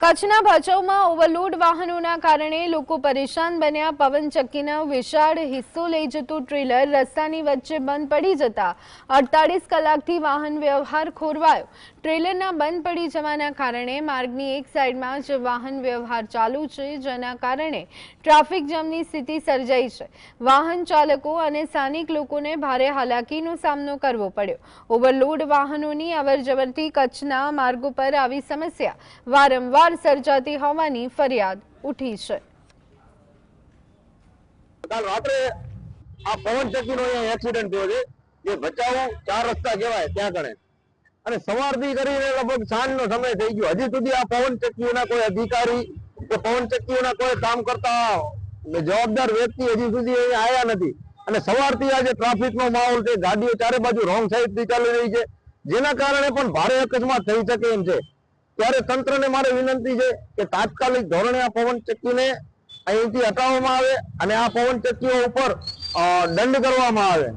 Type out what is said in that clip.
કચ્છના ભચાઉમાં ઓવરલોડ વાહનોના કારણે લોકો પરેશાન બન્યા। પવનચક્કીનો વિશાળ હિસ્સો લઈ જતું ટ્રેલર રસ્તાની વચ્ચે બંધ પડી જતા 48 કલાકથી વાહન વ્યવહાર ખોરવાયો। ટ્રેલરના બંધ પડી જવાના કારણે માર્ગની એક સાઈડમાં જ વાહન વ્યવહાર ચાલુ છે, જેના કારણે ટ્રાફિક જામની સ્થિતિ સર્જાઈ છે। વાહન ચાલકો અને સ્થાનિક લોકોને ભારે હાલાકીનો સામનો કરવો પડ્યો। ઓવરલોડ વાહનોની અવરજવરથી કચ્છના માર્ગો પર આવી સમસ્યા વારંવાર સર્જાતી હોવાની ફરિયાદ ઉઠી છે। કાલ રાત્રે આ પવનચક્કીનો અહીંયા એક્સિડન્ટ થયો છે, જે ભચાઉ 4 રસ્તા કહેવાય ત્યાં કણે, અને સવારથી કરીને લગભગ સાંજનો સમય થઈ ગયો, હજી સુધી આ પવનચક્કીઓના કોઈ અધિકારી કે પવનચક્કીઓના કોઈ કામ કરતા જવાબદાર વ્યક્તિ હજી સુધી અહીંયા આવ્યા નથી। અને સવારથી આજે ટ્રાફિકનો માહોલ છે, ગાડીઓ ચારે બાજુ રોંગ સાઈડથી ચાલી રહી છે, જેના કારણે પણ ભારે અકસ્માત થઈ શકે એમ છે। ત્યારે તંત્રને મારે વિનંતી છે કે તાત્કાલિક ધોરણે આ પવનચક્કીને અહીંથી હટાવવામાં આવે અને આ પવનચક્કીઓ ઉપર દંડ કરવામાં આવે।